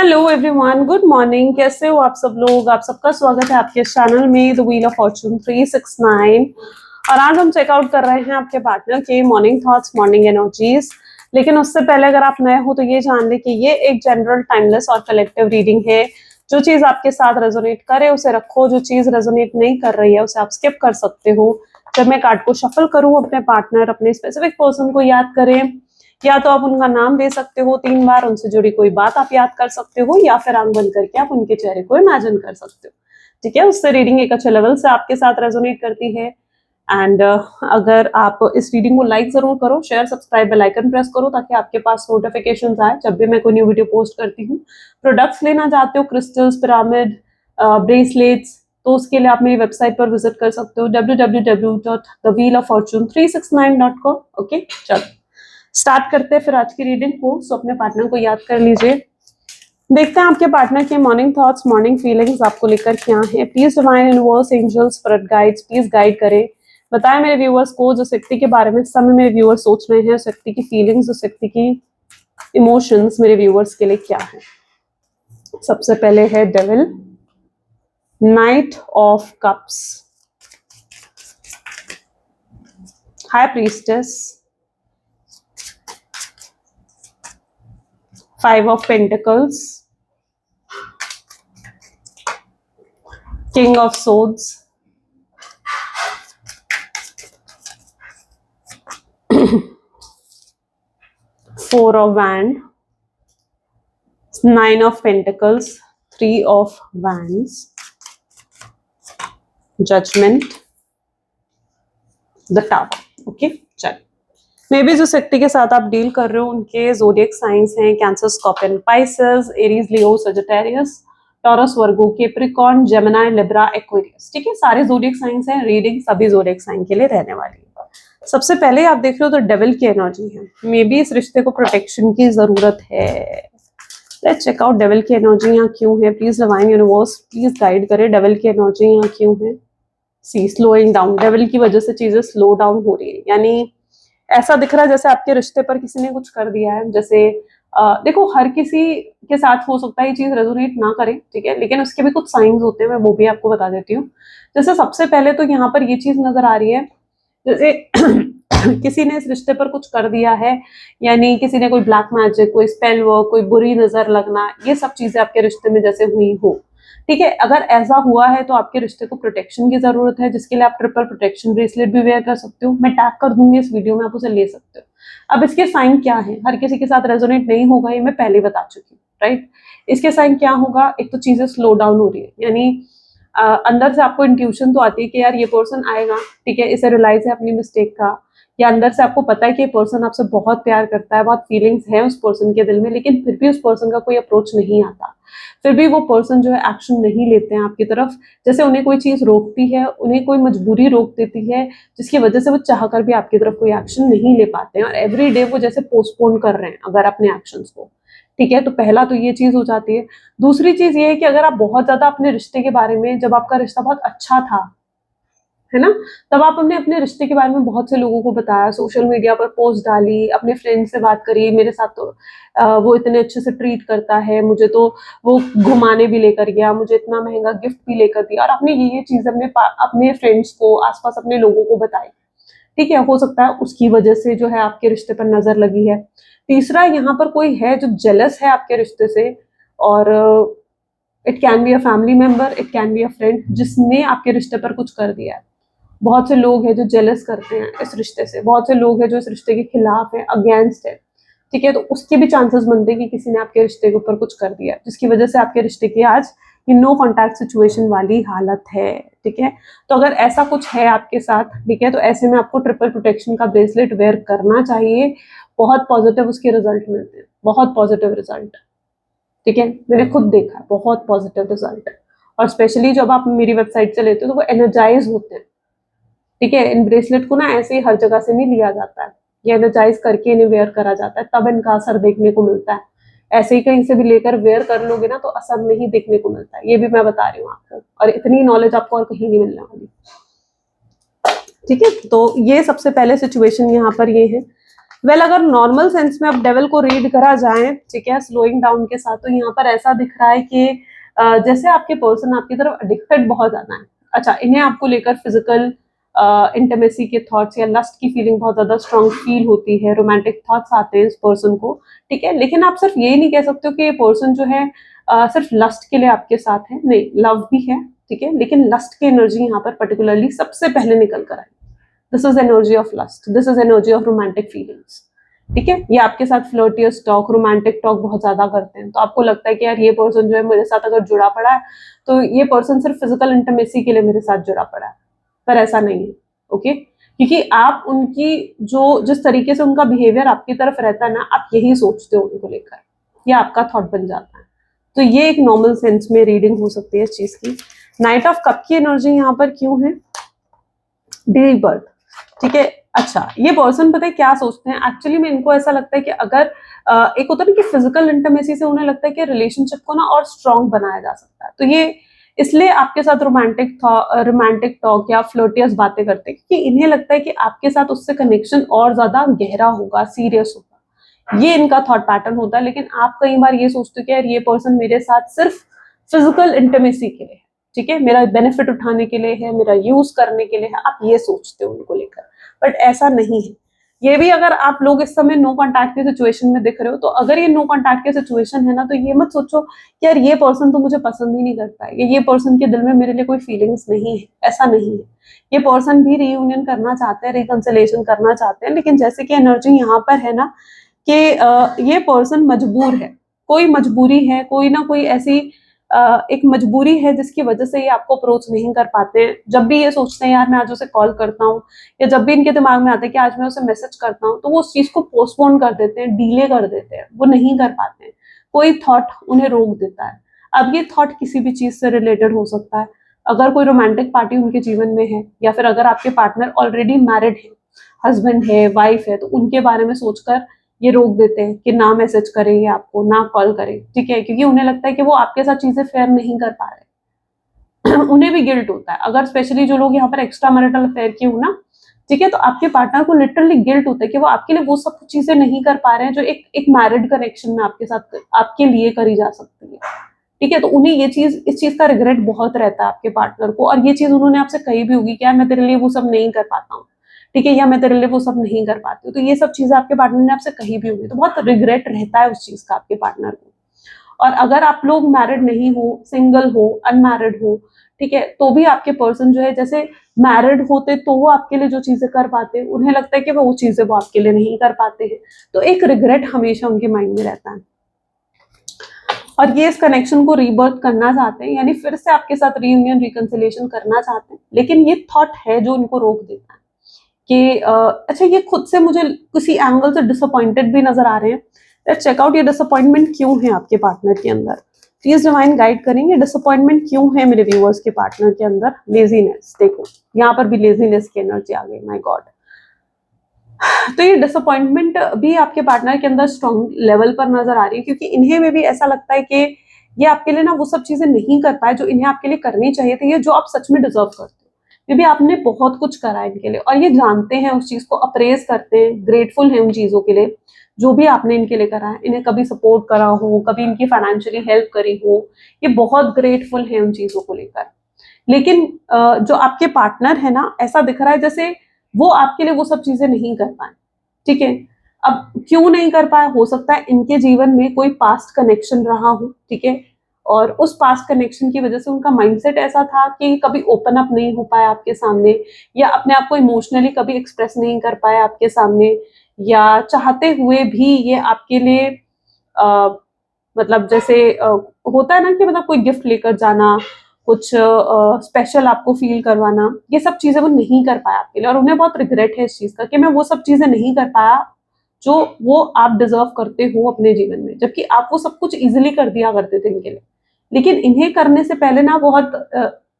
Hello everyone, good morning. कैसे हो आप सब लोग? आप सबका स्वागत है आपके चैनल में द व्हील ऑफ फॉर्चून 369। और आज हम चेकआउट कर रहे हैं आपके पार्टनर के मॉर्निंग थॉट्स, मॉर्निंग एनर्जीज। लेकिन उससे पहले अगर आप नए हो तो ये जान लें कि ये एक जनरल, टाइमलेस और कलेक्टिव रीडिंग है। जो चीज आपके साथ रेजोनेट करे उसे रखो, जो चीज रेजोनेट नहीं कर रही है उसे आप स्किप कर सकते हो। जब मैं कार्ड को शफल करूं, अपने पार्टनर, अपने स्पेसिफिक पर्सन को याद करें, या तो आप उनका नाम दे सकते हो 3 बार, उनसे जुड़ी कोई बात आप याद कर सकते हो, या फिर आंख बंद करके आप उनके चेहरे को इमेजिन कर सकते हो। ठीक है, उससे रीडिंग एक अच्छे लेवल से आपके साथ रेजोनेट करती है। एंड अगर आप इस रीडिंग को लाइक जरूर करो, share, subscribe, bell icon press करो ताकि आपके पास नोटिफिकेशंस आए जब भी मैं कोई न्यू वीडियो पोस्ट करती हूँ। प्रोडक्ट्स लेना चाहते हो, क्रिस्टल्स, पिरामिड, ब्रेसलेट्स, तो उसके लिए आप मेरी वेबसाइट पर विजिट कर सकते हो www.thewheeloffortune369.com। ओके, चलो स्टार्ट करते हैं फिर आज की रीडिंग को। सो अपने पार्टनर को याद कर लीजिए। देखते हैं आपके पार्टनर के मॉर्निंग थॉट्स, मॉर्निंग फीलिंग्स आपको लेकर क्या है। Please divine universe, angels, spirit guides, please guide करें। बताएं मेरे व्यूअर्स को जिस व्यक्ति के बारे में इस समय मेरे व्यूअर्स सोच रहे हैं, उस व्यक्ति की फीलिंग्स, उस व्यक्ति की इमोशंस मेरे व्यूअर्स के लिए क्या है। सबसे पहले है devil, night of cups, high priestess, 5 of Pentacles, King of Swords, Four of Wands, 9 of Pentacles, 3 of Wands, Judgment, the Tower। Okay, चल मे बी जिस व्यक्ति के साथ आप डील कर रहे हो उनके ज़ोडिएक साइंस हैं कैंसर, स्कॉर्पियन, पाइसेस, एरीज, लियो, सजिटेरियस, टॉरस, वर्गो, कैप्रिकॉर्न, जेमिनी, लिब्रा, एक्वेरियस। ठीक है, सारे ज़ोडिएक साइंस हैं। रीडिंग सभी ज़ोडिएक साइन के लिए रहने वाली है। सबसे पहले आप देख रहे हो तो डेविल की एनर्जी है। मे बी इस रिश्ते को प्रोटेक्शन की जरूरत है। लेट्स चेक आउट डेविल की एनर्जी यहाँ क्यों है। Please divine universe please guide करे, डेविल की एनर्जी यहाँ क्यों है। सी स्लोइंग डाउन, डेविल की वजह से चीजें स्लो डाउन हो रही है। यानी ऐसा दिख रहा है जैसे आपके रिश्ते पर किसी ने कुछ कर दिया है। जैसे देखो, हर किसी के साथ हो सकता है ये चीज रेजोनेट ना करे, ठीक है, लेकिन उसके भी कुछ साइंस होते हैं, मैं वो भी आपको बता देती हूँ। जैसे सबसे पहले तो यहाँ पर ये चीज नजर आ रही है जैसे किसी ने इस रिश्ते पर कुछ कर दिया है, यानी किसी ने कोई ब्लैक मैजिक, कोई स्पेल वर्क, कोई बुरी नजर लगना, ये सब चीजें आपके रिश्ते में जैसे हुई हो। ठीक है, अगर ऐसा हुआ है तो आपके रिश्ते को प्रोटेक्शन की जरूरत है, जिसके लिए आप ट्रिपल प्रोटेक्शन ब्रेसलेट भी वेयर कर सकते हो। मैं टैग कर दूंगी इस वीडियो में, आप उसे ले सकते हो। अब इसके साइन क्या है, हर किसी के साथ रेजोनेट नहीं होगा, ये मैं पहले बता चुकी हूँ, राइट। इसके साइन क्या होगा, एक तो चीजें स्लो डाउन हो रही है, यानी अंदर से आपको इंट्यूशन तो आती है कि यार ये पर्सन आएगा, ठीक है, इसे रियलाइज है अपनी मिस्टेक का, या अंदर से आपको पता है कि ये पर्सन आपसे बहुत प्यार करता है, बहुत फीलिंग्स है उस पर्सन के दिल में, लेकिन फिर भी उस पर्सन का कोई अप्रोच नहीं आता, फिर भी वो पर्सन जो है एक्शन नहीं लेते हैं आपकी तरफ। जैसे उन्हें कोई चीज रोकती है, उन्हें कोई मजबूरी रोक देती है, जिसकी वजह से वो चाहकर भी आपकी तरफ कोई एक्शन नहीं ले पाते हैं, और एवरी डे वो जैसे पोस्टपोन कर रहे हैं अगर अपने एक्शंस को। ठीक है, तो पहला तो ये चीज हो जाती है। दूसरी चीज ये है कि अगर आप बहुत ज्यादा अपने रिश्ते के बारे में, जब आपका रिश्ता बहुत अच्छा था, है ना, तब आपने अपने रिश्ते के बारे में बहुत से लोगों को बताया, सोशल मीडिया पर पोस्ट डाली, अपने फ्रेंड से बात करी, मेरे साथ तो वो इतने अच्छे से ट्रीट करता है, मुझे तो वो घुमाने भी लेकर गया, मुझे इतना महंगा गिफ्ट भी लेकर दिया, और आपने ये चीज अपने फ्रेंड्स को, आसपास अपने लोगों को बताई। ठीक है, हो सकता है उसकी वजह से जो है आपके रिश्ते पर नजर लगी है। तीसरा, यहाँ पर कोई है जो जेलस है आपके रिश्ते से, और it can be a family member, it can be a friend, जिसने आपके रिश्ते पर कुछ कर दिया है। बहुत से लोग हैं जो जेलस करते हैं इस रिश्ते से, बहुत से लोग हैं जो इस रिश्ते के खिलाफ है, अगेंस्ट है। ठीक है, तो उसके भी चांसेस बनते हैं कि किसी ने आपके रिश्ते के ऊपर कुछ कर दिया, जिसकी वजह से आपके रिश्ते की आज ये नो कॉन्टैक्ट सिचुएशन वाली हालत है। ठीक है, तो अगर ऐसा कुछ है आपके साथ, ठीक है, तो ऐसे में आपको ट्रिपल प्रोटेक्शन का ब्रेसलेट वेयर करना चाहिए। बहुत पॉजिटिव उसके रिजल्ट मिलते हैं, बहुत पॉजिटिव रिजल्ट। ठीक है, मैंने खुद देखा है, बहुत पॉजिटिव रिजल्ट। और स्पेशली जब आप मेरी वेबसाइट से लेते हो तो वो एनर्जाइज होते हैं। ठीक है, इन ब्रेसलेट को ना ऐसे ही हर जगह से नहीं लिया जाता है, ये एनर्जाइज करके इन्हें वेयर करा जाता है, तब इनका असर देखने को मिलता है। ऐसे ही कहीं से भी लेकर वेयर कर लोगे ना तो असर नहीं देखने को मिलता है, ये भी मैं बता रही हूँ आपको, और इतनी नॉलेज आपको और कहीं नहीं मिलने वाली। ठीक है, तो ये सबसे पहले सिचुएशन यहाँ पर ये है। वेल अगर नॉर्मल सेंस में अब डेविल को रीड करा जाए, ठीक है, स्लोइंग डाउन के साथ, तो यहाँ पर ऐसा दिख रहा है कि जैसे आपके पर्सन आपकी तरफ एडिक्टेड बहुत ज्यादा है। अच्छा, इन्हें आपको लेकर फिजिकल इंटीमेसी के थॉट्स या लस्ट की फीलिंग बहुत ज्यादा स्ट्रांग फील होती है, रोमांटिक थॉट्स आते हैं इस पर्सन को, ठीक है। लेकिन आप सिर्फ ये नहीं कह सकते हो कि ये पर्सन जो है सिर्फ लस्ट के लिए आपके साथ है, नहीं, लव भी है, ठीक है, लेकिन लस्ट की एनर्जी यहाँ पर पर्टिकुलरली सबसे पहले निकल कर आई। This is energy of lust, this is energy of romantic feelings, ठीक है। ये आपके साथ फ्लर्टियस टॉक, रोमांटिक टॉक बहुत ज्यादा करते हैं, तो आपको लगता है कि यार ये पर्सन जो है मेरे साथ अगर जुड़ा पड़ा है तो ये पर्सन सिर्फ फिजिकल इंटीमेसी के लिए मेरे साथ जुड़ा पड़ा है, पर ऐसा नहीं है, ओके। क्योंकि आप उनकी जो जिस तरीके से उनका बिहेवियर आपकी तरफ रहता है ना, आप यही सोचते हो उनको लेकर, ये आपका थॉट बन जाता है। तो ये एक नॉर्मल सेंस में रीडिंग हो सकती है इस चीज की। नाइट ऑफ कप की एनर्जी यहाँ पर क्यों है? रीबर्थ, ठीक है। अच्छा, ये पर्सन पता है क्या सोचते हैं एक्चुअली में, इनको ऐसा लगता है कि अगर एक होता है ना कि फिजिकल इंटीमेसी से उन्हें लगता है कि रिलेशनशिप को ना और स्ट्रांग बनाया जा सकता है, तो ये इसलिए आपके साथ रोमांटिक टॉक या फ्लर्टियस बातें करते हैं, क्योंकि इन्हें लगता है कि आपके साथ उससे कनेक्शन और ज्यादा गहरा होगा, सीरियस होगा, ये इनका थॉट पैटर्न होता है। लेकिन आप कई बार ये सोचते हो कि यार ये पर्सन मेरे साथ सिर्फ फिजिकल इंटीमेसी के लिए है, ठीक है, मेरा बेनिफिट उठाने के लिए है, मेरा यूज करने के लिए है, आप ये सोचते हो उनको लेकर, बट ऐसा नहीं है। ये भी अगर आप लोग इस समय नो कॉन्टैक्ट की सिचुएशन में दिख रहे हो, तो अगर ये नो कॉन्टैक्ट की सिचुएशन है ना, तो ये मत सोचो कि यार ये पर्सन तो मुझे पसंद ही नहीं करता है, ये पर्सन के दिल में मेरे लिए कोई फीलिंग्स नहीं है, ऐसा नहीं है। ये पर्सन भी रीयूनियन करना चाहते हैं, रिकंसिलिएशन करना चाहते हैं, लेकिन जैसे कि एनर्जी यहाँ पर है ना कि ये पर्सन मजबूर है, कोई मजबूरी है, कोई ना कोई ऐसी एक मजबूरी है जिसकी वजह से ये आपको अप्रोच नहीं कर पाते हैं। जब भी ये सोचते हैं यार मैं आज उसे कॉल करता हूँ, या जब भी इनके दिमाग में आता है कि आज मैं उसे मैसेज करता हूँ, तो वो उस चीज को पोस्टपोन कर देते हैं, डिले कर देते हैं, वो नहीं कर पाते हैं, कोई थॉट उन्हें रोक देता है। अब ये थॉट किसी भी चीज से रिलेटेड हो सकता है, अगर कोई रोमांटिक पार्टी उनके जीवन में है, या फिर अगर आपके पार्टनर ऑलरेडी मैरिड है, हस्बैंड है, वाइफ है, तो उनके बारे में सोचकर ये रोक देते हैं कि ना मैसेज करें या आपको ना कॉल करें, ठीक है, क्योंकि उन्हें लगता है कि वो आपके साथ चीजें फेयर नहीं कर पा रहे। उन्हें भी गिल्ट होता है, अगर स्पेशली जो लोग यहाँ पर एक्स्ट्रा मैरिटल अफेयर की हो ना, ठीक है, तो आपके पार्टनर को लिटरली गिल्ट होता है कि वो आपके लिए वो सब चीजें नहीं कर पा रहे हैं जो एक मैरिड कनेक्शन में आपके साथ आपके लिए करी जा सकती है, ठीक है। तो उन्हें ये चीज इस चीज का रिग्रेट बहुत रहता है आपके पार्टनर को, और ये चीज उन्होंने आपसे कही भी होगी कि यार मैं तेरे लिए वो सब नहीं कर पाता हूँ, ठीक है, या मैं तेरे लिए वो सब नहीं कर पाती हूँ, तो ये सब चीजें आपके पार्टनर ने आपसे कही भी होगी, तो बहुत रिग्रेट रहता है उस चीज का आपके पार्टनर को। और अगर आप लोग मैरिड नहीं हो, सिंगल हो, अनमैरिड हो, ठीक है, तो भी आपके पर्सन जो है जैसे मैरिड होते तो वो आपके लिए जो चीजें कर पाते, उन्हें लगता है कि वो चीजें वो आपके लिए नहीं कर पाते हैं, तो एक रिग्रेट हमेशा उनके माइंड में रहता है। और ये इस कनेक्शन को रीबर्थ करना चाहते हैं, यानी फिर से आपके साथ रीयूनियन रिकंसिलिएशन करना चाहते हैं, लेकिन ये थॉट है जो इनको रोक देता है कि अच्छा ये खुद से मुझे किसी एंगल से डिसअपॉइंटेड भी नजर आ रहे हैं। लेट्स चेक आउट ये डिसअपॉइंटमेंट क्यों है आपके पार्टनर के अंदर। प्लीज डिवाइन गाइड करेंगे डिसअपॉइंटमेंट क्यों है मेरे व्यूअर्स के पार्टनर के अंदर। लेजीनेस, देखो यहाँ पर भी लेजीनेस की एनर्जी आ गई, माय गॉड। तो ये डिसअपॉइंटमेंट भी आपके पार्टनर के अंदर स्ट्रॉन्ग लेवल पर नजर आ रही है, क्योंकि इन्हें में भी ऐसा लगता है कि ये आपके लिए ना वो सब चीजें नहीं कर पाए जो इन्हें आपके लिए करनी चाहिए थी, ये जो आप सच में डिजर्व करते हो। मे बी आपने बहुत कुछ करा है इनके लिए, और ये जानते हैं उस चीज को, अप्रेज करते हैं, ग्रेटफुल है उन चीजों के लिए जो भी आपने इनके लिए करा है। इन्हें कभी सपोर्ट करा हो, कभी इनकी फाइनेंशियली हेल्प करी हो, ये बहुत ग्रेटफुल है उन चीजों को लेकर। लेकिन जो आपके पार्टनर है ना, ऐसा दिख रहा है जैसे वो आपके लिए वो सब चीजें नहीं कर पाए, ठीक है। अब क्यों नहीं कर पाए, हो सकता है इनके जीवन में कोई पास्ट कनेक्शन रहा हो, ठीक है, और उस पास्ट कनेक्शन की वजह से उनका माइंडसेट ऐसा था कि कभी ओपन अप नहीं हो पाया आपके सामने, या अपने आप को इमोशनली कभी एक्सप्रेस नहीं कर पाया आपके सामने, या चाहते हुए भी ये आपके लिए आ, मतलब जैसे होता है ना कि मतलब कोई गिफ्ट लेकर जाना, कुछ स्पेशल आपको फील करवाना, ये सब चीजें वो नहीं कर पाया आपके लिए, और उन्हें बहुत रिग्रेट है इस चीज का कि मैं वो सब चीजें नहीं कर पाया जो वो आप डिजर्व करते हो अपने जीवन में, जबकि आप वो सब कुछ इजिली कर दिया करते थे इनके लिए। लेकिन इन्हें करने से पहले ना बहुत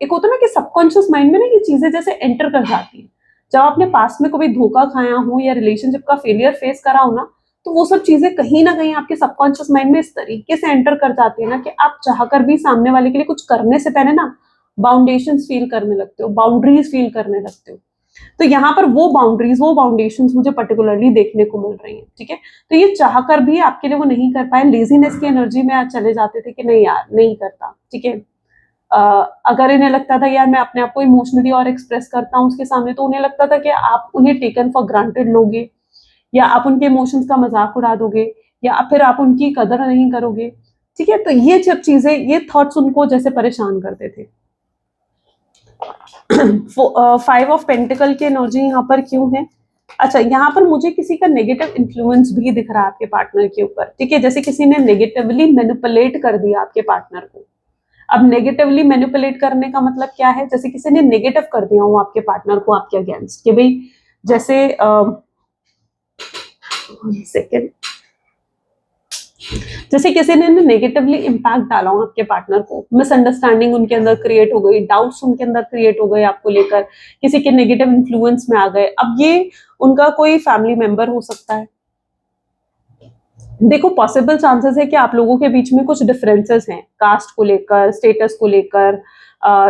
एक होता है ना कि सबकॉन्शियस माइंड में ना ये चीजें जैसे एंटर कर जाती है। जब आपने पास्ट में कभी धोखा खाया हो या रिलेशनशिप का फेलियर फेस करा हो ना, तो वो सब चीजें कहीं ना कहीं आपके सबकॉन्शियस माइंड में इस तरीके से एंटर कर जाती है ना कि आप चाहकर भी सामने वाले के लिए कुछ करने से पहले ना बाउंडेशन फील करने लगते हो, बाउंड्रीज फील करने लगते हो। तो यहाँ पर वो बाउंड्रीज, वो फाउंडेशंस मुझे पर्टिकुलरली देखने को मिल रही हैं, ठीक है। तो ये चाहकर भी आपके लिए वो नहीं कर पाए, लेजीनेस की एनर्जी में आज चले जाते थे कि नहीं यार नहीं करता, ठीक है। अगर इन्हें लगता था यार मैं अपने आप को इमोशनली और एक्सप्रेस करता हूँ उसके सामने, तो उन्हें लगता था कि आप उन्हें टेकन फॉर ग्रांटेड लोगे, या आप उनके इमोशंस का मजाक उड़ा दोगे, या फिर आप उनकी कदर नहीं करोगे, ठीक है। तो ये सब चीजें, ये थॉट्स उनको जैसे परेशान करते थे। 5 ऑफ पेंटिकल की एनर्जी यहाँ पर क्यों है? अच्छा, यहाँ पर मुझे किसी का नेगेटिव इन्फ्लुएंस भी दिख रहा है आपके पार्टनर के ऊपर, ठीक है। जैसे किसी ने नेगेटिवली मैनिपुलेट कर दिया आपके पार्टनर को। अब नेगेटिवली मैनिपुलेट करने का मतलब क्या है? जैसे किसी ने नेगेटिव कर दिया हो आपके पार्टनर को आपके अगेंस्ट, कि भाई जैसे सेकेंड, जैसे किसी ने नेगेटिवली इम्पैक्ट डाला हो आपके पार्टनर को, मिसअंडरस्टैंडिंग उनके अंदर क्रिएट हो गई, डाउट्स उनके अंदर क्रिएट हो गए आपको लेकर, किसी के नेगेटिव इन्फ्लुएंस में आ गए। अब ये उनका कोई फैमिली मेंबर हो सकता है। देखो, पॉसिबल चांसेस है कि आप लोगों के बीच में कुछ डिफरेंसेस हैं, कास्ट को लेकर, स्टेटस को लेकर,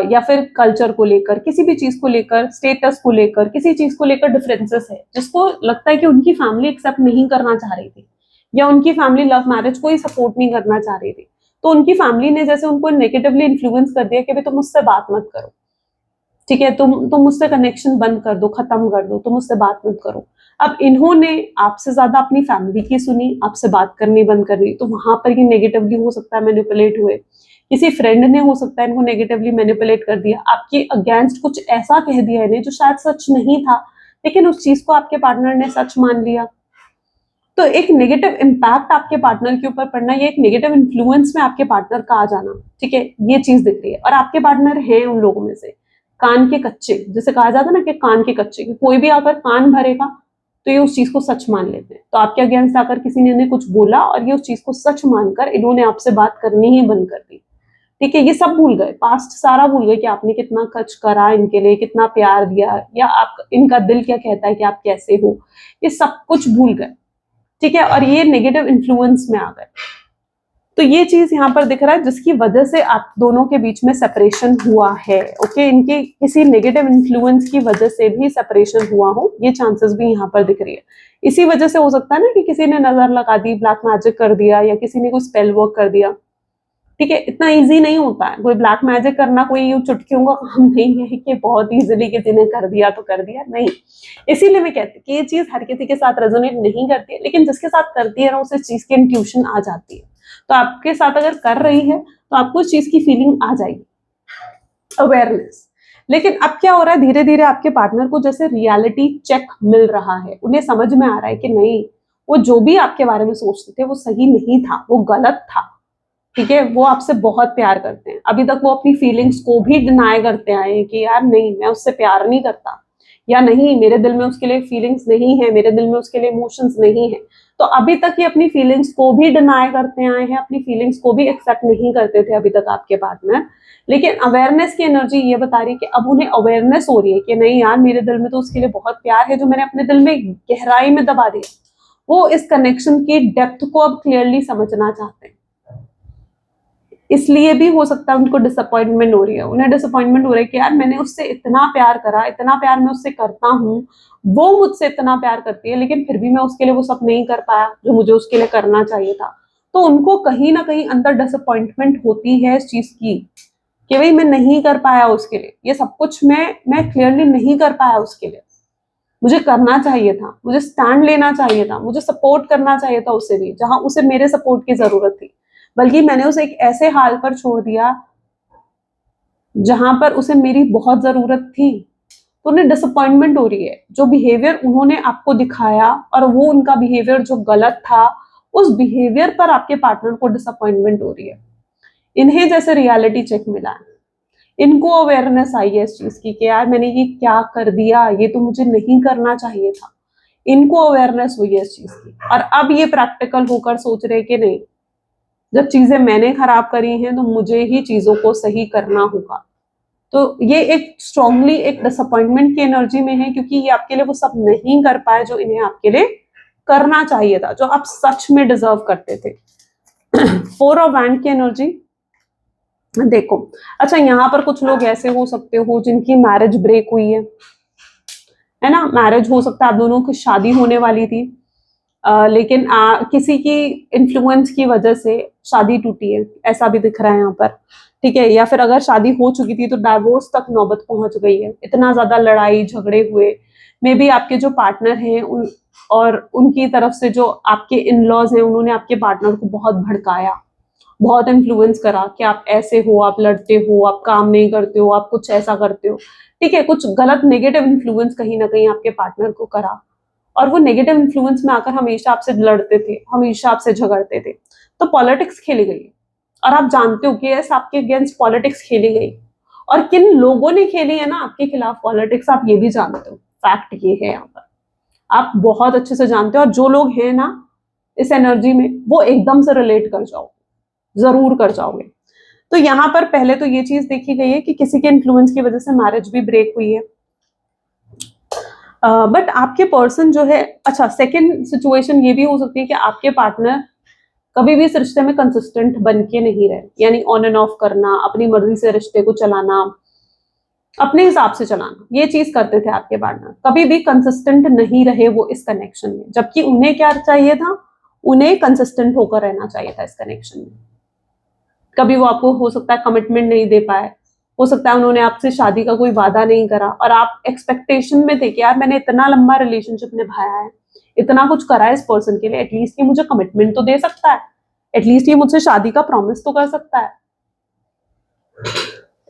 या फिर कल्चर को लेकर, किसी भी चीज को लेकर, स्टेटस को लेकर, किसी चीज को लेकर डिफरेंसेस है, जिसको लगता है कि उनकी फैमिली एक्सेप्ट नहीं करना चाह रही थी, या उनकी फैमिली लव मैरिज को ही सपोर्ट नहीं करना चाह रही थी। तो उनकी फैमिली ने जैसे उनको नेगेटिवली इन्फ्लुएंस कर दिया कि भाई तुम मुझसे बात मत करो, ठीक है, तुम मुझसे कनेक्शन बंद कर दो, खत्म कर दो, तुम मुझसे बात मत करो। अब इन्होंने आपसे ज्यादा अपनी फैमिली की सुनी, आपसे बात करनी बंद कर दी, तो वहां पर ये नेगेटिवली हो सकता है मैनिपुलेट हुए। किसी फ्रेंड ने हो सकता है इनको नेगेटिवली मैनिपुलेट कर दिया, आपके अगेंस्ट कुछ ऐसा कह दिया इन्हें जो शायद सच नहीं था, लेकिन उस चीज को आपके पार्टनर ने सच मान लिया। तो एक नेगेटिव इम्पैक्ट आपके पार्टनर के ऊपर पड़ना, या एक नेगेटिव इन्फ्लुएंस में आपके पार्टनर का आ जाना, ठीक है, ये चीज दिख रही है। और आपके पार्टनर हैं उन लोगों में से कान के कच्चे, जैसे कहा जाता है ना कि कान के कच्चे, कि कोई भी अगर कान भरेगा तो ये उस चीज को सच मान लेते हैं। तो आपके अगेंस्ट आकर किसी ने इन्हें कुछ बोला और ये उस चीज को सच मानकर इन्होंने आपसे बात करनी ही बंद कर दी, ठीक है। ये सब भूल गए, पास्ट सारा भूल गए कि आपने कितना खर्च करा इनके लिए, कितना प्यार दिया, या आप इनका दिल क्या कहता है कि आप कैसे हो, ये सब कुछ भूल गए, ठीक है। और ये नेगेटिव इन्फ्लुएंस में आ गए। तो ये चीज यहाँ पर दिख रहा है जिसकी वजह से आप दोनों के बीच में सेपरेशन हुआ है, ओके। इनके किसी नेगेटिव इन्फ्लुएंस की वजह से भी सेपरेशन हुआ हो, ये चांसेस भी यहाँ पर दिख रही है। इसी वजह से हो सकता है ना कि किसी ने नजर लगा दी, ब्लैक मैजिक कर दिया, या किसी ने कोई स्पेल वर्क कर दिया, ठीक है। इतना इजी नहीं होता है कोई ब्लैक मैजिक करना, कोई यूं चुटकियों का काम नहीं है कि बहुत इजीली किसी ने कर दिया तो कर दिया, नहीं। इसीलिए मैं कहती कि ये चीज हर किसी के साथ रेजोनेट नहीं करती है, लेकिन जिसके साथ करती है ना उसे चीज की इंट्यूशन आ जाती है। तो आपके साथ अगर कर रही है तो आपको उस चीज की फीलिंग आ जाएगी, अवेयरनेस। लेकिन अब क्या हो रहा है, धीरे धीरे आपके पार्टनर को जैसे रियलिटी चेक मिल रहा है, उन्हें समझ में आ रहा है कि नहीं, वो जो भी आपके बारे में सोचते थे वो सही नहीं था, वो गलत था, ठीक है। वो आपसे बहुत प्यार करते हैं, अभी तक वो अपनी फीलिंग्स को भी डिनाई करते आए हैं कि यार नहीं मैं उससे प्यार नहीं करता, या नहीं मेरे दिल में उसके लिए फीलिंग्स नहीं है, मेरे दिल में उसके लिए इमोशंस नहीं है। तो अभी तक ये अपनी फीलिंग्स को भी डिनाई करते आए हैं, अपनी फीलिंग्स को भी एक्सेप्ट नहीं करते थे अभी तक आपके पार्टनर। लेकिन अवेयरनेस की एनर्जी ये बता रही है कि अब उन्हें अवेयरनेस हो रही है कि नहीं यार मेरे दिल में तो उसके लिए बहुत प्यार है, जो मैंने अपने दिल में गहराई में दबा दिया। वो इस कनेक्शन की डेप्थ को अब क्लियरली समझना चाहते हैं। इसलिए भी हो सकता है उनको डिसअपॉइंटमेंट हो रही है, उन्हें डिसअपॉइंटमेंट हो रहा है कि यार मैंने उससे इतना प्यार करा, इतना प्यार मैं उससे करता हूँ, वो मुझसे इतना प्यार करती है, लेकिन फिर भी मैं उसके लिए वो सब नहीं कर पाया जो मुझे उसके लिए करना चाहिए था। तो उनको कहीं ना कहीं अंदर डिसअपॉइंटमेंट होती है इस चीज की कि भाई मैं नहीं कर पाया उसके लिए, ये सब कुछ मैं क्लियरली नहीं कर पाया उसके लिए, मुझे करना चाहिए था, मुझे स्टैंड लेना चाहिए था, मुझे सपोर्ट करना चाहिए था उसे भी, जहां उसे मेरे सपोर्ट की जरूरत थी, बल्कि मैंने उसे एक ऐसे हाल पर छोड़ दिया जहां पर उसे मेरी बहुत जरूरत थी। तो उन्हें डिसअपॉइंटमेंट हो रही है, जो बिहेवियर उन्होंने आपको दिखाया और वो उनका बिहेवियर जो गलत था, उस बिहेवियर पर आपके पार्टनर को डिसअपॉइंटमेंट हो रही है। इन्हें जैसे रियलिटी चेक मिला है, इनको अवेयरनेस आई है इस चीज की कि यार मैंने ये क्या कर दिया, ये तो मुझे नहीं करना चाहिए था। इनको अवेयरनेस हुई है इस चीज की, और अब ये प्रैक्टिकल होकर सोच रहे कि नहीं, जब चीजें मैंने खराब करी हैं तो मुझे ही चीजों को सही करना होगा। तो ये एक स्ट्रांगली एक डिसअपॉइंटमेंट की एनर्जी में है, क्योंकि ये आपके लिए वो सब नहीं कर पाए जो इन्हें आपके लिए करना चाहिए था, जो आप सच में डिजर्व करते थे। 4 ऑफ वैंड की एनर्जी देखो। अच्छा, यहाँ पर कुछ लोग ऐसे हो सकते हो जिनकी मैरिज ब्रेक हुई है, है ना। मैरिज हो सकता है, आप दोनों की शादी होने वाली थी, लेकिन किसी की इन्फ्लुएंस की वजह से शादी टूटी है, ऐसा भी दिख रहा है यहाँ पर, ठीक है। या फिर अगर शादी हो चुकी थी तो डाइवोर्स तक नौबत पहुंच गई है, इतना ज्यादा लड़ाई झगड़े हुए। मे बी आपके जो पार्टनर हैं और उनकी तरफ से जो आपके इन लॉज हैं, उन्होंने आपके पार्टनर को बहुत भड़काया, बहुत इन्फ्लुएंस करा कि आप ऐसे हो, आप लड़ते हो, आप काम नहीं करते हो, आप कुछ ऐसा करते हो, ठीक है। कुछ गलत नेगेटिव इन्फ्लुएंस कहीं ना कहीं आपके पार्टनर को करा, और वो नेगेटिव इन्फ्लुएंस में आकर हमेशा आपसे लड़ते थे, हमेशा आपसे झगड़ते थे। तो पॉलिटिक्स खेली गई, और आप जानते हो कि यस, आपके अगेंस्ट पॉलिटिक्स खेली गई, और किन लोगों ने खेली है ना आपके खिलाफ पॉलिटिक्स, आप ये भी जानते हो। फैक्ट ये है यहाँ पर, आप बहुत अच्छे से जानते हो, और जो लोग हैं ना इस एनर्जी में, वो एकदम से रिलेट कर जाओ, जरूर कर जाओगे। तो यहाँ पर पहले तो ये चीज देखी गई है कि किसी के इन्फ्लुएंस की वजह से मैरिज भी ब्रेक हुई है, बट आपके पर्सन जो है, अच्छा, सेकंड सिचुएशन ये भी हो सकती है कि आपके पार्टनर कभी भी इस रिश्ते में कंसिस्टेंट बन के नहीं रहे, यानी ऑन एंड ऑफ करना, अपनी मर्जी से रिश्ते को चलाना, अपने हिसाब से चलाना, ये चीज करते थे आपके पार्टनर। कभी भी कंसिस्टेंट नहीं रहे वो इस कनेक्शन में, जबकि उन्हें क्या चाहिए था, उन्हें कंसिस्टेंट होकर रहना चाहिए था इस कनेक्शन में। कभी वो आपको हो सकता है कमिटमेंट नहीं दे पाए, हो सकता है उन्होंने आपसे शादी का कोई वादा नहीं करा, और आप एक्सपेक्टेशन में थे कि यार मैंने इतना लंबा रिलेशनशिप निभाया है, इतना कुछ करा है इस पर्सन के लिए, एटलीस्ट ये मुझे कमिटमेंट तो दे सकता है, एटलीस्ट ये मुझसे शादी का प्रॉमिस तो कर सकता है,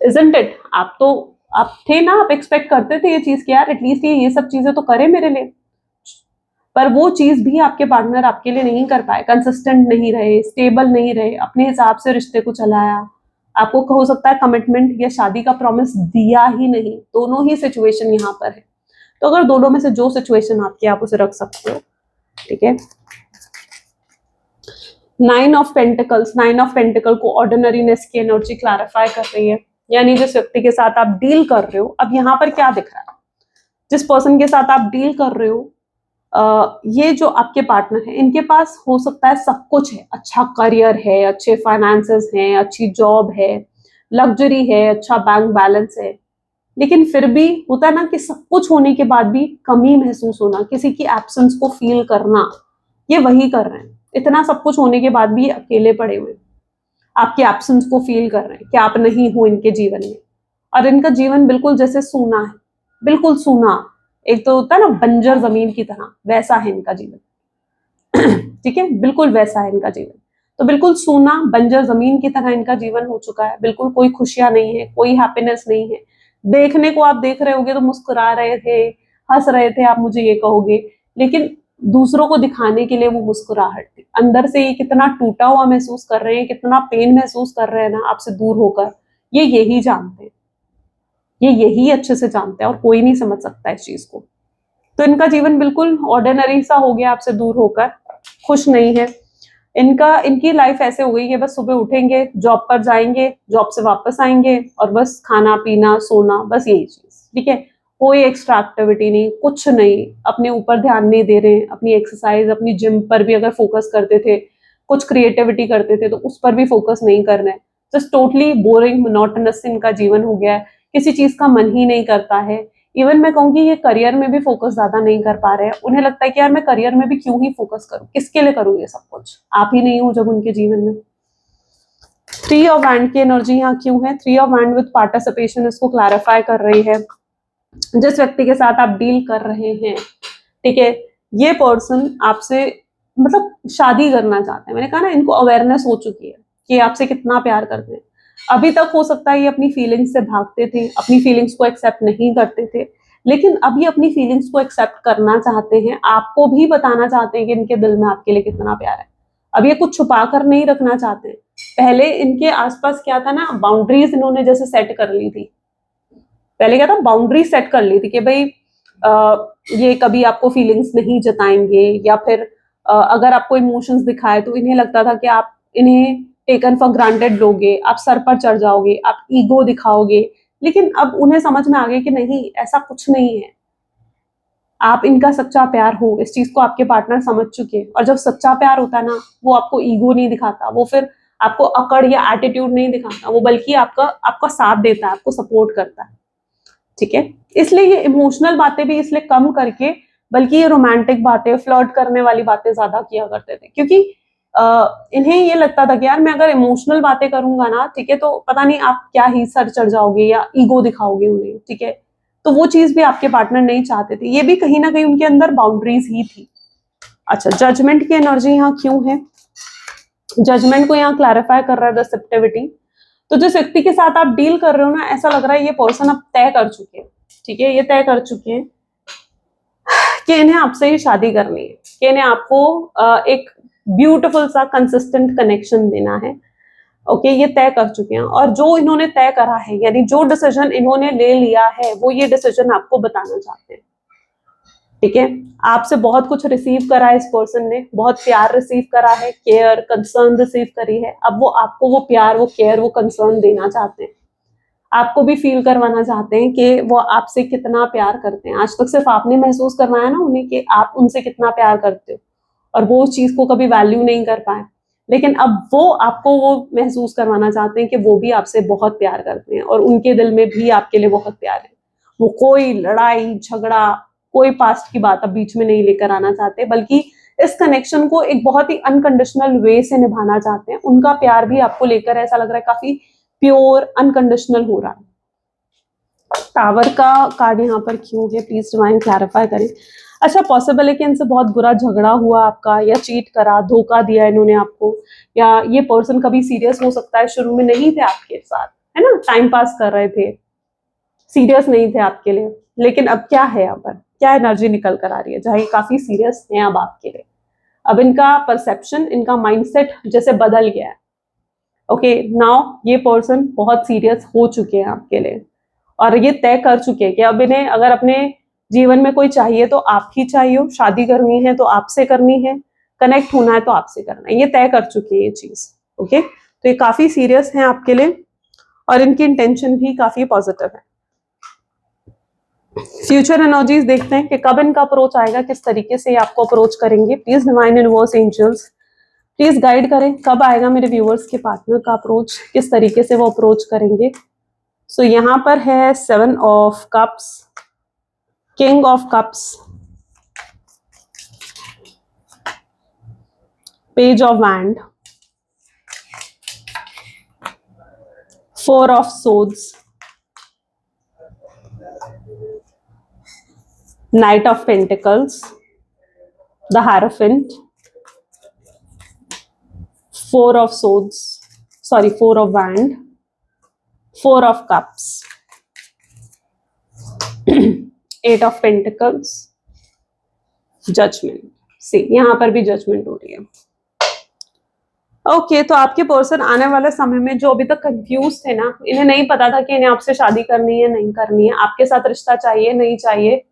इजंट इट। आप थे ना, आप एक्सपेक्ट करते थे ये चीज कि यार एटलीस्ट ये सब चीजें तो करे मेरे लिए। पर वो चीज भी आपके पार्टनर आपके लिए नहीं कर पाए, कंसिस्टेंट नहीं रहे, स्टेबल नहीं रहे, अपने हिसाब से रिश्ते को चलाया, आपको हो सकता है कमिटमेंट या शादी का प्रॉमिस दिया ही नहीं। दोनों ही सिचुएशन यहाँ पर है। तो अगर दोनों में से जो सिचुएशन आपकी, आप उसे रख सकते हो, ठीक है। Nine of pentacles, nine of pentacle को ऑर्डिनरीनेस की एनर्जी क्लैरिफाई कर रही है, यानी जिस व्यक्ति के साथ आप डील कर रहे हो, अब यहाँ पर क्या दिख रहा है, जिस पर्सन के साथ आप डील कर रहे हो, ये जो आपके पार्टनर है, इनके पास हो सकता है सब कुछ है, अच्छा करियर है, अच्छे फाइनेंसेस हैं, अच्छी जॉब है, लग्जरी है, अच्छा बैंक बैलेंस है, लेकिन फिर भी होता है ना कि सब कुछ होने के बाद भी कमी महसूस होना, किसी की एब्सेंस को फील करना, ये वही कर रहे हैं। इतना सब कुछ होने के बाद भी अकेले पड़े हुए, आपके एब्सेंस को फील कर रहे हैं कि आप नहीं हो इनके जीवन में, और इनका जीवन बिल्कुल जैसे सूना है, बिल्कुल सूना। एक तो होता है ना बंजर जमीन की तरह, वैसा है इनका जीवन। ठीक है, बिल्कुल वैसा है इनका जीवन। तो बिल्कुल सूना बंजर जमीन की तरह इनका जीवन हो चुका है, बिल्कुल कोई खुशियां नहीं है, कोई हैप्पीनेस नहीं है। देखने को आप देख रहे होगे तो मुस्कुरा रहे थे, हंस रहे थे, आप मुझे ये कहोगे, लेकिन दूसरों को दिखाने के लिए वो मुस्कुराहट थी, अंदर से ये कितना टूटा हुआ महसूस कर रहे हैं, कितना पेन महसूस कर रहे हैं ना आपसे दूर होकर, ये यही जानते हैं, ये यही अच्छे से जानते हैं, और कोई नहीं समझ सकता इस चीज को। तो इनका जीवन बिल्कुल ऑर्डिनरी सा हो गया आपसे दूर होकर, खुश नहीं है इनकी लाइफ ऐसे हो गई है, बस सुबह उठेंगे, जॉब पर जाएंगे, जॉब से वापस आएंगे, और बस खाना पीना सोना, बस यही चीज, ठीक है। कोई एक्स्ट्रा एक्टिविटी नहीं, कुछ नहीं, अपने ऊपर ध्यान नहीं दे रहे हैं, अपनी एक्सरसाइज, अपनी जिम पर भी अगर फोकस करते थे, कुछ क्रिएटिविटी करते थे, तो उस पर भी फोकस नहीं करना है। जस्ट टोटली बोरिंग मोनोटोनस इनका जीवन हो गया है, किसी चीज का मन ही नहीं करता है। इवन मैं कहूंगी ये करियर में भी फोकस ज्यादा नहीं कर पा रहे हैं, उन्हें लगता है कि यार मैं करियर में भी क्यों ही फोकस करूं, किसके लिए करूं ये सब कुछ, आप ही नहीं हो जब उनके जीवन में। थ्री ऑफ हैंड की एनर्जी यहाँ क्यों है, three of hand with participation इसको क्लैरिफाई कर रही है। जिस व्यक्ति के साथ आप डील कर रहे हैं, ठीक है, ये पर्सन आपसे मतलब शादी करना चाहते हैं। मैंने कहा ना, इनको अवेयरनेस हो चुकी है कि आपसे कितना प्यार करते हैं। अभी तक हो सकता है ये अपनी फीलिंग्स से भागते थे, अपनी फीलिंग्स को एक्सेप्ट नहीं करते थे, लेकिन अब ये अपनी फीलिंग्स को एक्सेप्ट करना चाहते हैं, आपको भी बताना चाहते हैं कि इनके दिल में आपके लिए कितना प्यार है। अब ये कुछ छुपा कर नहीं रखना चाहते हैं। पहले इनके आसपास क्या था ना, बाउंड्रीज इन्होंने जैसे सेट कर ली थी। पहले क्या था, बाउंड्री सेट कर ली थी कि भाई ये कभी आपको फीलिंग्स नहीं जताएंगे, या फिर अगर आपको इमोशंस दिखाए तो इन्हें लगता था कि आप इन्हें टेकन फॉर ग्रांटेड लोगे, आप सर पर चढ़ जाओगे, आप ईगो दिखाओगे। लेकिन अब उन्हें समझ में आ गया कि नहीं, ऐसा कुछ नहीं है, आप इनका सच्चा प्यार हो, इस चीज को आपके पार्टनर समझ चुके हैं। और जब सच्चा प्यार होता है ना, वो आपको ईगो नहीं दिखाता, वो फिर आपको अकड़ या एटीट्यूड नहीं दिखाता, वो बल्कि आपका साथ देता है, आपको सपोर्ट करता है। ठीक है। इसलिए ये इमोशनल बातें भी इसलिए कम करके, बल्कि ये रोमांटिक बातें, फ्लर्ट करने वाली बातें ज्यादा किया करते थे, क्योंकि इन्हें ये लगता था कि यार मैं अगर इमोशनल बातें करूंगा ना, ठीक है, तो पता नहीं आप क्या ही सर चढ़ जाओगे या ईगो दिखाओगे उन्हें, ठीक है। तो वो चीज भी आपके पार्टनर नहीं चाहते थे, ये भी कहीं ना कहीं उनके अंदर बाउंड्रीज ही थी। अच्छा, जजमेंट की एनर्जी यहाँ क्यों है? जजमेंट को यहाँ क्लैरिफाई कर रहा है रिसेप्टिविटी। तो जिस व्यक्ति के साथ आप डील कर रहे हो ना, ऐसा लग रहा है ये पर्सन अब तय कर चुके हैं, ठीक है, ये तय कर चुके हैं कि इन्हें आपसे ही शादी करनी है, कि इन्हें आपको एक ब्यूटीफुल सा कंसिस्टेंट कनेक्शन देना है। ओके, ये तय कर चुके हैं, और जो इन्होंने तय करा है, यानी जो डिसीजन इन्होंने ले लिया है, वो ये डिसीजन आपको बताना चाहते हैं, ठीक है। आपसे बहुत कुछ रिसीव करा है इस पर्सन ने, बहुत प्यार रिसीव करा है, केयर कंसर्न रिसीव करी है। अब वो आपको वो प्यार, वो केयर, वो कंसर्न देना चाहते हैं, आपको भी फील करवाना चाहते हैं कि वो आपसे कितना प्यार करते हैं। आज तक सिर्फ आपने महसूस करवाया ना उन्हें कि आप उनसे कितना प्यार करते हो, और वो उस चीज को कभी वैल्यू नहीं कर पाए, लेकिन अब वो आपको वो महसूस करवाना चाहते हैं कि वो भी आपसे बहुत प्यार करते हैं, और उनके दिल में भी आपके लिए बहुत प्यार है। वो कोई लड़ाई झगड़ा, कोई पास्ट की बात अब बीच में नहीं लेकर आना चाहते, बल्कि इस कनेक्शन को एक बहुत ही अनकंडीशनल वे से निभाना चाहते हैं। उनका प्यार भी आपको लेकर ऐसा लग रहा है काफी प्योर, अनकंडीशनल हो रहा है। टावर का कार्ड यहाँ पर क्यों है, प्लीज डिवाइन क्लैरिफाई करें। अच्छा, पॉसिबल है कि इनसे बहुत बुरा झगड़ा हुआ आपका, या चीट करा, धोखा दिया इन्होंने आपको, या ये पर्सन कभी सीरियस हो सकता है, शुरू में नहीं थे आपके साथ, है ना, टाइम पास कर रहे थे, सीरियस नहीं थे आपके लिए, लेकिन अब क्या है यहाँ पर, क्या एनर्जी निकल कर आ रही है, जहाँ ये काफी सीरियस है अब आपके लिए। अब इनका परसेप्शन, इनका माइंडसेट जैसे बदल गया है। ओके, नाउ ये पर्सन बहुत सीरियस हो चुके हैं आपके लिए, और ये तय कर चुके हैं कि अब इन्हें अगर अपने जीवन में कोई चाहिए तो आप ही चाहिए, शादी करनी है तो आपसे करनी है, कनेक्ट होना है तो आपसे करना है, ये तय कर चुके हैं ये चीज। ओके, तो ये काफी सीरियस हैं आपके लिए, और इनकी इंटेंशन भी काफी पॉजिटिव है। फ्यूचर एनर्जीज देखते हैं कि कब इनका अप्रोच आएगा, किस तरीके से आपको अप्रोच करेंगे। Please divine universe angels please guide करें, कब आएगा मेरे व्यूअर्स के पार्टनर का अप्रोच, किस तरीके से वो अप्रोच करेंगे। सो यहाँ पर है 7 of cups, king of cups, page of wand, 4 of swords, Knight of Pentacles, the Hierophant, 4 of Swords, 4 of Wand, 4 of Cups, 8 of Pentacles, Judgment. See, यहाँ पर भी जजमेंट हो रही है। ओके, तो आपके पर्सन आने वाले समय में जो अभी तक कंफ्यूज थे ना, इन्हें नहीं पता था कि इन्हें आपसे शादी करनी है नहीं करनी है, आपके साथ रिश्ता चाहिए नहीं चाहिए,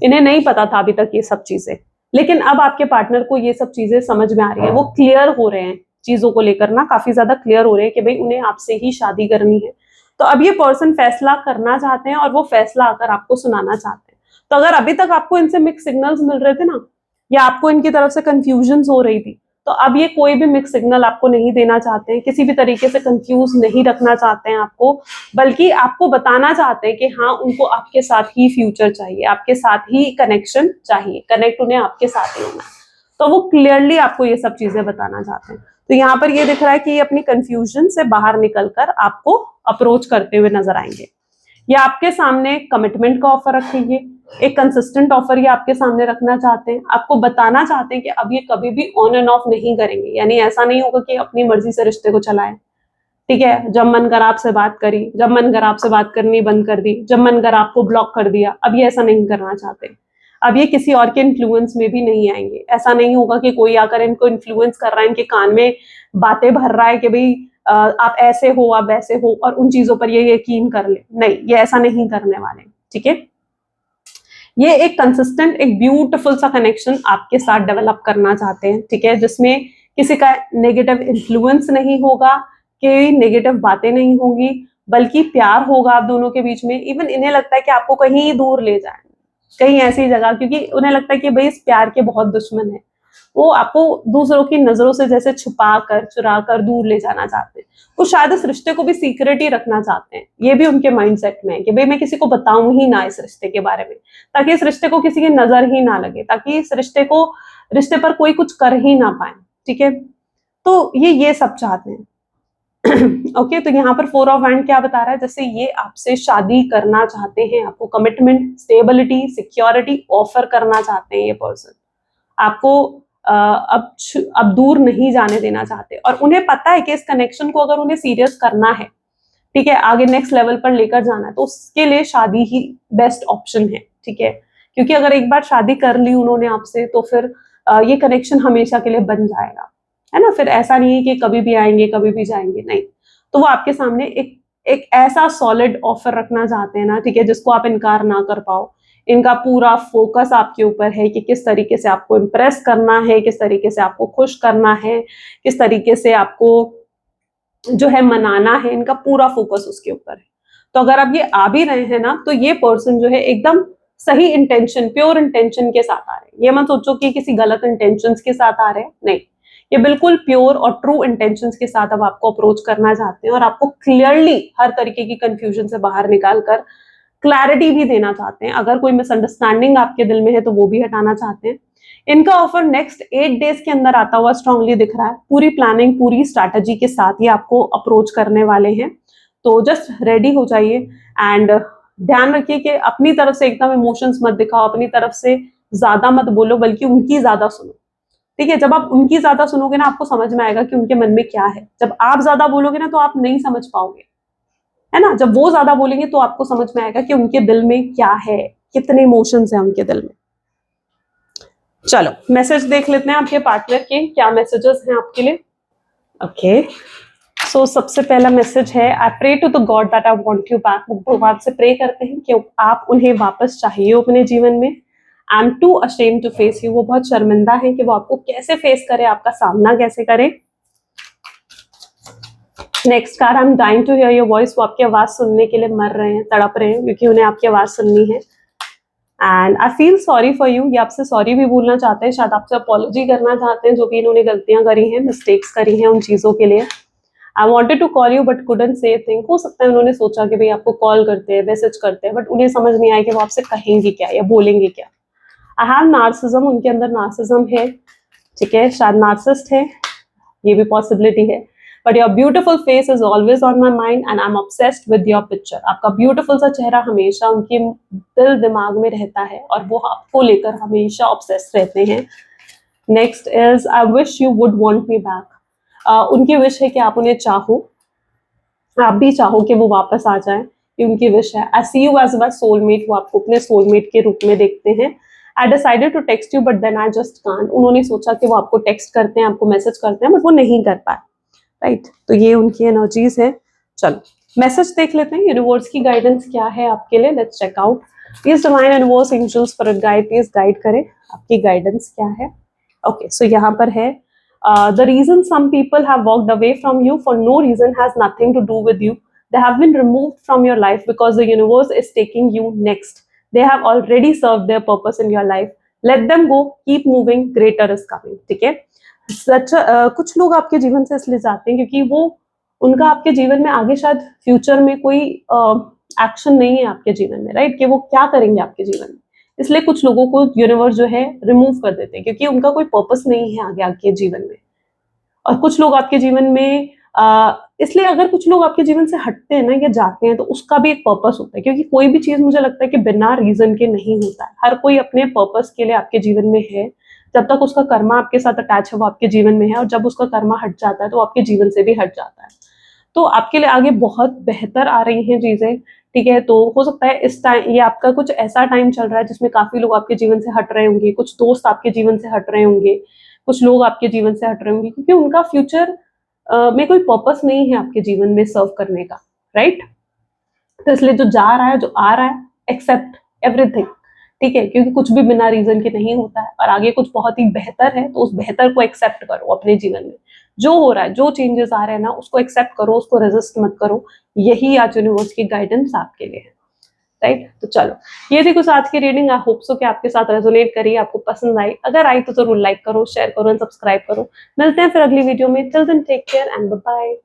इन्हें नहीं पता था अभी तक ये सब चीजें, लेकिन अब आपके पार्टनर को ये सब चीजें समझ में आ रही है, वो क्लियर हो रहे हैं चीजों को लेकर ना, काफी ज्यादा क्लियर हो रहे हैं कि भाई उन्हें आपसे ही शादी करनी है। तो अब ये पर्सन फैसला करना चाहते हैं, और वो फैसला आकर आपको सुनाना चाहते हैं। तो अगर अभी तक आपको इनसे मिक्स सिग्नल्स मिल रहे थे ना, या आपको इनकी तरफ से कंफ्यूजन हो रही थी, तो अब ये कोई भी मिक्स सिग्नल आपको नहीं देना चाहते हैं, किसी भी तरीके से कंफ्यूज नहीं रखना चाहते हैं आपको, बल्कि आपको बताना चाहते हैं कि हाँ, उनको आपके साथ ही फ्यूचर चाहिए, आपके साथ ही कनेक्शन चाहिए, कनेक्ट उन्हें आपके साथ ही होना है। तो वो क्लियरली आपको ये सब चीजें बताना चाहते हैं। तो यहाँ पर ये दिख रहा है कि ये अपनी कंफ्यूजन से बाहर निकलकर आपको अप्रोच करते हुए नजर आएंगे। ये आपके सामने कमिटमेंट का ऑफर रखेंगे, एक कंसिस्टेंट ऑफर ये आपके सामने रखना चाहते हैं, आपको बताना चाहते हैं कि अब ये कभी भी ऑन एंड ऑफ नहीं करेंगे, यानी ऐसा नहीं होगा कि अपनी मर्जी से रिश्ते को चलाएं, ठीक है। जब मन कर आपसे बात करी, जब मन कर आपसे बात करनी बंद कर दी, जब मन कर आपको ब्लॉक कर दिया, अब ये ऐसा नहीं करना चाहते। अब ये किसी और के इन्फ्लुएंस में भी नहीं आएंगे, ऐसा नहीं होगा कि कोई आकर इनको इन्फ्लुएंस कर रहा है, इनके कान में बातें भर रहा है कि भाई आप ऐसे हो, आप वैसे हो, और उन चीजों पर ये यकीन कर ले, नहीं, ये ऐसा नहीं करने वाले, ठीक है। ये एक कंसिस्टेंट, एक ब्यूटीफुल सा कनेक्शन आपके साथ डेवलप करना चाहते हैं, ठीक है, जिसमें किसी का नेगेटिव इन्फ्लुएंस नहीं होगा, कि नेगेटिव बातें नहीं होंगी, बल्कि प्यार होगा आप दोनों के बीच में। इवन इन्हें लगता है कि आपको कहीं दूर ले जाए, कहीं ऐसी जगह, क्योंकि उन्हें लगता है कि भाई इस प्यार के बहुत दुश्मन है, वो आपको दूसरों की नजरों से जैसे छुपा कर, चुरा कर दूर ले जाना चाहते हैं। वो शायद इस रिश्ते को भी सीक्रेट ही रखना चाहते हैं। ये भी उनके माइंडसेट में है कि भाई मैं किसी को बताऊं ही ना इस रिश्ते के बारे में, ताकि इस रिश्ते को किसी की नजर ही ना लगे, ताकि इस रिश्ते पर कोई कुछ कर ही ना पाए। ठीक है, तो ये सब चाहते हैं। ओके, तो यहाँ पर 4 ऑफ हैंड क्या बता रहा है, जैसे ये आपसे शादी करना चाहते हैं, आपको कमिटमेंट, स्टेबिलिटी, सिक्योरिटी ऑफर करना चाहते हैं ये पर्सन। आपको अब दूर नहीं जाने देना चाहते, और उन्हें पता है कि इस कनेक्शन को अगर उन्हें सीरियस करना है, ठीक है, आगे नेक्स्ट लेवल पर लेकर जाना है, तो उसके लिए शादी ही बेस्ट ऑप्शन है। ठीक है, क्योंकि अगर एक बार शादी कर ली उन्होंने आपसे, तो फिर ये कनेक्शन हमेशा के लिए बन जाएगा, है ना। फिर ऐसा नहीं है कि कभी भी आएंगे कभी भी जाएंगे, नहीं। तो वो आपके सामने एक ऐसा सॉलिड ऑफर रखना चाहते हैं ना, ठीक है, जिसको आप इनकार ना कर पाओ। इनका पूरा फोकस आपके ऊपर है कि किस तरीके से आपको इम्प्रेस करना है, किस तरीके से आपको खुश करना है, किस तरीके से आपको जो है मनाना है। इनका पूरा फोकस उसके ऊपर है। तो अगर आप ये आ भी रहे हैं ना, तो ये पर्सन जो है एकदम सही इंटेंशन, प्योर इंटेंशन के साथ आ रहे हैं। ये मत सोचो कि किसी गलत इंटेंशंस के साथ आ रहे हैं, नहीं। ये बिल्कुल प्योर और ट्रू इंटेंशंस के साथ अब आपको अप्रोच करना चाहते हैं, और आपको क्लियरली हर तरीके की कंफ्यूजन से बाहर निकालकर क्लैरिटी भी देना चाहते हैं। अगर कोई मिसअंडरस्टैंडिंग आपके दिल में है तो वो भी हटाना चाहते हैं। इनका ऑफर नेक्स्ट 8 डेज के अंदर आता हुआ स्ट्रांगली दिख रहा है। पूरी प्लानिंग, पूरी स्ट्रैटेजी के साथ ये आपको अप्रोच करने वाले हैं। तो जस्ट रेडी हो जाइए, एंड ध्यान रखिए कि अपनी तरफ से एकदम इमोशंस मत दिखाओ, अपनी तरफ से ज्यादा मत बोलो, बल्कि उनकी ज्यादा सुनो। ठीक है, जब आप उनकी ज्यादा सुनोगे ना, आपको समझ में आएगा कि उनके मन में क्या है। जब आप ज्यादा बोलोगे ना, तो आप नहीं समझ पाओगे, है ना। जब वो ज्यादा बोलेंगे तो आपको समझ में आएगा कि उनके दिल में क्या है, कितने इमोशंस हैं उनके दिल में। चलो मैसेज देख लेते हैं आपके पार्टनर के, क्या मैसेजेस हैं आपके लिए। ओके, सो सबसे पहला मैसेज है, I pray to the God that I want you back. भगवान से प्रे करते हैं कि आप उन्हें वापस चाहिए अपने जीवन में। I am too ashamed to face you, वो बहुत शर्मिंदा है कि वो आपको कैसे फेस करे, आपका सामना कैसे करे। Next card, I am dying to hear your voice, वो आपकी आवाज सुनने के लिए मर रहे हैं, तड़प रहे हैं, क्योंकि उन्हें आपकी आवाज सुननी है। And I feel sorry for you, ये आपसे सॉरी भी बोलना चाहते हैं, शायद आपसे अपॉलॉजी करना चाहते हैं जो भी इन्होंने गलतियां करी हैं, मिस्टेक्स करी हैं, उन चीजों के लिए। I wanted to call you but couldn't say thing, हो सकता है उन्होंने सोचा कि भाई आपको कॉल करते हैं, मैसेज करते हैं, बट उन्हें समझ नहीं आया कि वो आपसे कहेंगे क्या या बोलेंगे क्या। आई हैव नार्सिज्म, उनके अंदर नार्सिज्म है, ठीक है, शायद नार्सिस्ट है, ये भी पॉसिबिलिटी है। But your beautiful face is always on my mind and I am obsessed with your picture, आपका ब्यूटीफुल सा चेहरा हमेशा उनके दिल दिमाग में रहता है, और वो आपको लेकर हमेशा ऑब्सेस्ड रहते हैं। Next is, I wish you would want me back, उनकी विश है कि आप उन्हें चाहो, आप भी चाहो कि वो वापस आ जाए, ये उनकी विश है। I see you as my soulmate, वो आपको अपने सोलमेट के रूप में देखते हैं। I decided to text you but then I just can't, उन्होंने सोचा कि वो आपको टेक्स्ट करते हैं, आपको मैसेज करते हैं, बट वो नहीं कर पाए, राइट। तो ये उनकी एनर्जीज है। चलो मैसेज देख लेते हैं, यूनिवर्स की गाइडेंस क्या है आपके लिए, let's check out. Please divine universe angels for guide, please guide करें, आपकी गाइडेंस क्या है। ओके, सो यहाँ पर है, the reason some people have walked away from you for no reason has nothing to do with you. They have been removed from your life because the universe is taking you next. They have already served their purpose in your life. Let them go, keep moving, greater is coming. ठीक है, सच कुछ लोग आपके जीवन से इसलिए जाते हैं क्योंकि वो उनका आपके जीवन में आगे शायद फ्यूचर में कोई एक्शन नहीं है आपके जीवन में, राइट, कि वो क्या करेंगे आपके जीवन में। इसलिए कुछ लोगों को यूनिवर्स जो है रिमूव कर देते हैं क्योंकि उनका कोई पर्पस नहीं है आगे आपके जीवन में। और कुछ लोग आपके जीवन में इसलिए अगर कुछ लोग आपके जीवन से हटते हैं ना या जाते हैं, तो उसका भी एक पर्पस होता है, क्योंकि कोई भी चीज मुझे लगता है कि बिना रीजन के नहीं होता है। हर कोई अपने पर्पस के लिए आपके जीवन में है। जब तक उसका कर्मा आपके साथ अटैच है वो आपके जीवन में है, और जब उसका कर्मा हट जाता है तो आपके जीवन से भी हट जाता है। तो आपके लिए आगे बहुत बेहतर आ रही हैं चीजें, ठीक है। तो हो सकता है इस टाइम ये आपका कुछ ऐसा टाइम चल रहा है जिसमें काफी लोग आपके जीवन से हट रहे होंगे, कुछ दोस्त आपके जीवन से हट रहे होंगे, कुछ लोग आपके जीवन से हट रहे होंगे, क्योंकि उनका फ्यूचर में कोई पर्पस नहीं है आपके जीवन में सर्व करने का, राइट। तो इसलिए जो जा रहा है, जो आ रहा है, एक्सेप्ट एवरीथिंग, ठीक है, क्योंकि कुछ भी बिना रीजन के नहीं होता है, और आगे कुछ बहुत ही बेहतर है, तो उस बेहतर को एक्सेप्ट करो अपने जीवन में। जो हो रहा है, जो चेंजेस आ रहे हैं ना, उसको एक्सेप्ट करो, उसको रेजिस्ट मत करो। यही आज यूनिवर्स की गाइडेंस आपके लिए है, राइट। तो चलो, ये थी कुछ आज की रीडिंग। आई होप सो कि आपके साथ रेजोनेट करी, आपको पसंद आई। अगर आई तो जरूर लाइक करो, शेयर करो एंड सब्सक्राइब करो। मिलते हैं फिर अगली वीडियो में। Till then take care and bye bye.